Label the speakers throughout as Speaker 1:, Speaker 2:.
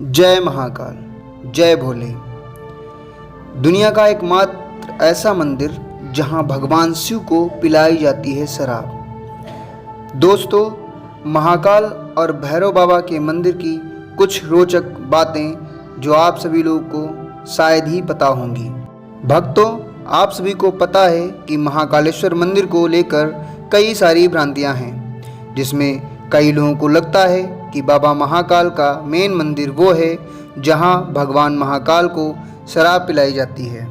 Speaker 1: जय महाकाल, जय भोले। दुनिया का एकमात्र ऐसा मंदिर जहां भगवान शिव को पिलाई जाती है शराब। दोस्तों, महाकाल और भैरव बाबा के मंदिर की कुछ रोचक बातें जो आप सभी लोगों को शायद ही पता होंगी। भक्तों, आप सभी को पता है कि महाकालेश्वर मंदिर को लेकर कई सारी भ्रांतियां हैं, जिसमें कई लोगों को लगता है कि बाबा महाकाल का मेन मंदिर वो है जहां भगवान महाकाल को शराब पिलाई जाती है।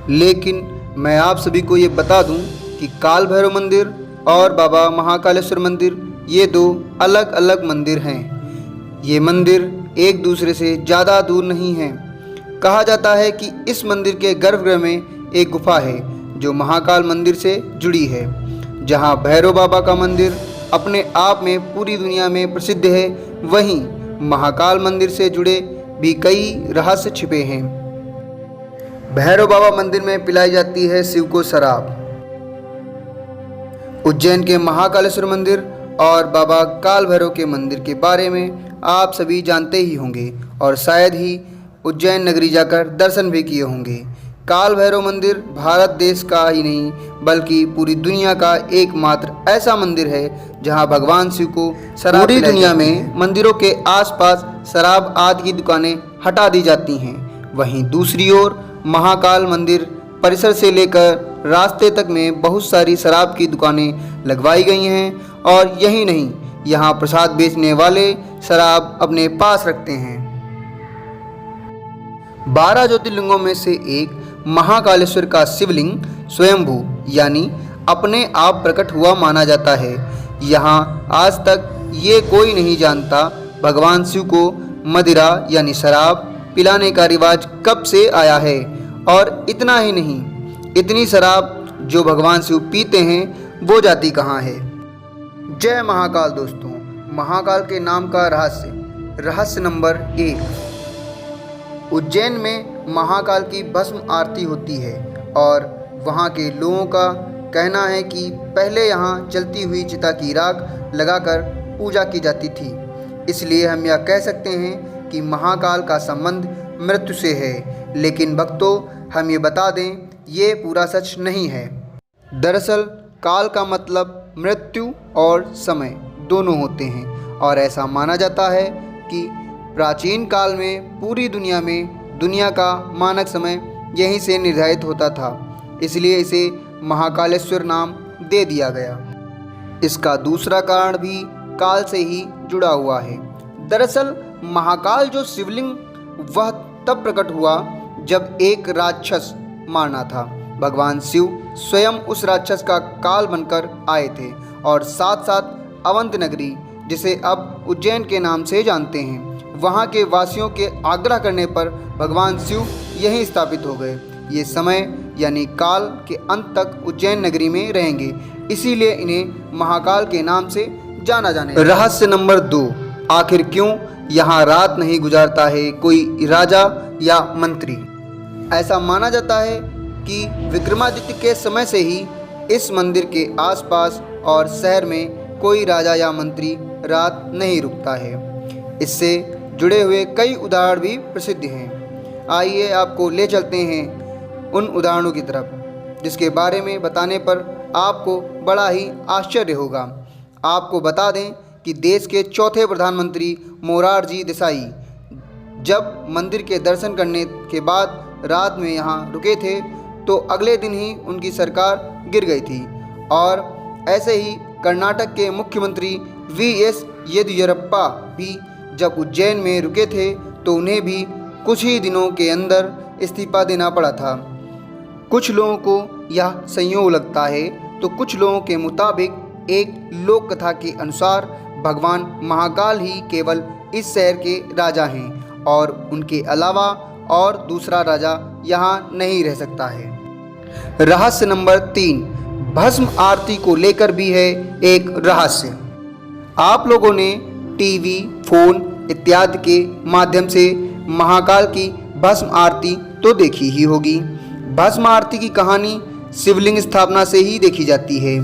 Speaker 1: लेकिन मैं आप सभी को ये बता दूं कि काल भैरव मंदिर और बाबा महाकालेश्वर मंदिर ये दो अलग अलग मंदिर हैं। ये मंदिर एक दूसरे से ज़्यादा दूर नहीं हैं। कहा जाता है कि इस मंदिर के गर्भगृह में एक गुफा है जो महाकाल मंदिर से जुड़ी है। जहां भैरव बाबा का मंदिर अपने आप में पूरी दुनिया में प्रसिद्ध है, वहीं महाकाल मंदिर से जुड़े भी कई रहस्य छिपे हैं। भैरव बाबा मंदिर में पिलाई जाती है शिव को शराब। उज्जैन के महाकालेश्वर मंदिर और बाबा काल भैरव के मंदिर के बारे में आप सभी जानते ही होंगे और शायद ही उज्जैन नगरी जाकर दर्शन भी किए होंगे। काल भैरव मंदिर भारत देश का ही नहीं बल्कि पूरी दुनिया का एकमात्र ऐसा मंदिर है जहां भगवान शिव को शराब पूरी दुनिया में मंदिरों के आसपास शराब आदि की दुकानें हटा दी जाती हैं। वहीं दूसरी ओर महाकाल मंदिर परिसर से लेकर रास्ते तक में बहुत सारी शराब की दुकानें लगवाई गई हैं और यही नहीं, यहाँ प्रसाद बेचने वाले शराब अपने पास रखते हैं। 12 ज्योतिर्लिंगों में से एक महाकालेश्वर का शिवलिंग स्वयंभू यानी अपने आप प्रकट हुआ माना जाता है। यहाँ आज तक ये कोई नहीं जानता भगवान शिव को मदिरा यानी शराब पिलाने का रिवाज कब से आया है। और इतना ही नहीं, इतनी शराब जो भगवान शिव पीते हैं वो जाती कहाँ है। जय महाकाल। दोस्तों, महाकाल के नाम का रहस्य नंबर 1। उज्जैन में महाकाल की भस्म आरती होती है और वहाँ के लोगों का कहना है कि पहले यहाँ जलती हुई चिता की राख लगाकर पूजा की जाती थी। इसलिए हम यह कह सकते हैं कि महाकाल का संबंध मृत्यु से है। लेकिन भक्तों, हम ये बता दें, ये पूरा सच नहीं है। दरअसल काल का मतलब मृत्यु और समय दोनों होते हैं और ऐसा माना जाता है कि प्राचीन काल में पूरी दुनिया का मानक समय यहीं से निर्धारित होता था, इसलिए इसे महाकालेश्वर नाम दे दिया गया। इसका दूसरा कारण भी काल से ही जुड़ा हुआ है। दरअसल महाकाल जो शिवलिंग वह तब प्रकट हुआ जब एक राक्षस मारना था। भगवान शिव स्वयं उस राक्षस का काल बनकर आए थे और साथ साथ अवंत नगरी, जिसे अब उज्जैन के नाम से जानते हैं, वहाँ के वासियों के आग्रह करने पर भगवान शिव यहीं स्थापित हो गए। ये समय यानी काल के अंत तक उज्जैन नगरी में रहेंगे, इसीलिए इन्हें महाकाल के नाम से जाना जाने लगा। रहस्य नंबर 2। आखिर क्यों यहाँ रात नहीं गुजारता है कोई राजा या मंत्री। ऐसा माना जाता है कि विक्रमादित्य के समय से ही इस मंदिर के आसपास और शहर में कोई राजा या मंत्री रात नहीं रुकता है। इससे जुड़े हुए कई उदाहरण भी प्रसिद्ध हैं। आइए आपको ले चलते हैं उन उदाहरणों की तरफ, जिसके बारे में बताने पर आपको बड़ा ही आश्चर्य होगा। आपको बता दें कि देश के चौथे प्रधानमंत्री मोरारजी देसाई जब मंदिर के दर्शन करने के बाद रात में यहाँ रुके थे तो अगले दिन ही उनकी सरकार गिर गई थी। और ऐसे ही कर्नाटक के मुख्यमंत्री वी.एस. येदियुरप्पा भी जब उज्जैन में रुके थे तो उन्हें भी कुछ ही दिनों के अंदर इस्तीफा देना पड़ा था। कुछ लोगों को यह संयोग लगता है तो कुछ लोगों के मुताबिक एक लोक कथा के अनुसार भगवान महाकाल ही केवल इस शहर के राजा हैं और उनके अलावा और दूसरा राजा यहाँ नहीं रह सकता है। रहस्य नंबर 3। भस्म आरती को लेकर भी है एक रहस्य। आप लोगों ने टीवी, फोन इत्यादि के माध्यम से महाकाल की भस्म आरती तो देखी ही होगी। भस्म आरती की कहानी शिवलिंग स्थापना से ही देखी जाती है।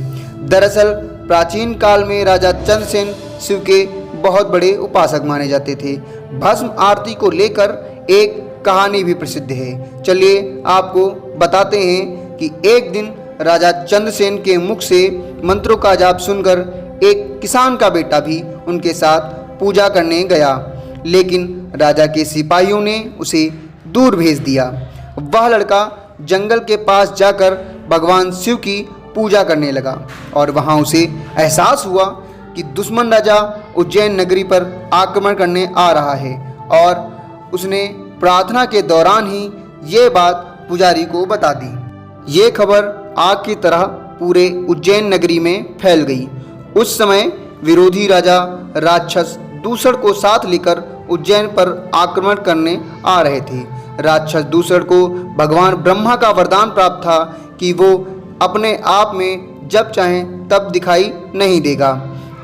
Speaker 1: दरअसल प्राचीन काल में राजा चंद्रसेन शिव के बहुत बड़े उपासक माने जाते थे। भस्म आरती को लेकर एक कहानी भी प्रसिद्ध है। चलिए आपको बताते हैं कि एक दिन राजा चंद्रसेन के मुख से मंत्रों का जाप सुनकर एक किसान का बेटा भी उनके साथ पूजा करने गया, लेकिन राजा के सिपाहियों ने उसे दूर भेज दिया। वह लड़का जंगल के पास जाकर भगवान शिव की पूजा करने लगा और वहां उसे एहसास हुआ कि दुश्मन राजा उज्जैन नगरी पर आक्रमण करने आ रहा है और उसने प्रार्थना के दौरान ही ये बात पुजारी को बता दी। ये खबर आग की तरह पूरे उज्जैन नगरी में फैल गई। उस समय विरोधी राजा राक्षस दूसर को साथ लेकर उज्जैन पर आक्रमण करने आ रहे थे। राक्षस दूसर को भगवान ब्रह्मा का वरदान प्राप्त था कि वो अपने आप में जब चाहें तब दिखाई नहीं देगा।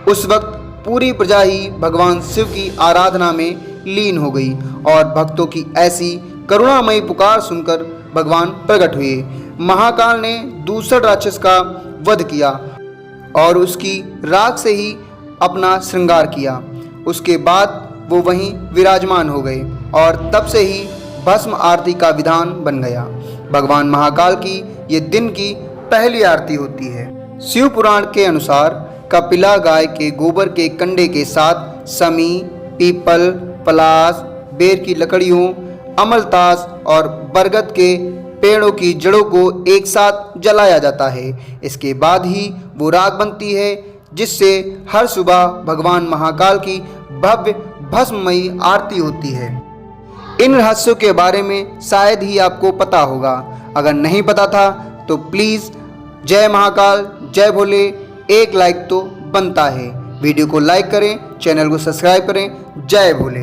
Speaker 1: उस वक्त पूरी प्रजा ही भगवान शिव की आराधना में लीन हो गई और भक्तों की ऐसी करुणामयी पुकार सुनकर भगवान प्रकट हुए। महाकाल ने दूसर राक्षस का वध किया और उसकी राख से ही अपना श्रृंगार किया। उसके बाद वो वहीं विराजमान हो गए और तब से ही भस्म आरती का विधान बन गया। भगवान महाकाल की ये दिन की पहली आरती होती है। शिव पुराण के अनुसार कपिला गाय के गोबर के कंडे के साथ समी, पीपल, पलास, बेर की लकड़ियों, अमलतास और बरगद के पेड़ों की जड़ों को एक साथ जलाया जाता है। इसके बाद ही वो राख बनती है, जिससे हर सुबह भगवान महाकाल की भव्य भस्ममयी आरती होती है। इन रहस्यों के बारे में शायद ही आपको पता होगा। अगर नहीं पता था तो प्लीज़ जय महाकाल, जय भोले एक लाइक तो बनता है। वीडियो को लाइक करें, चैनल को सब्सक्राइब करें। जय भोले।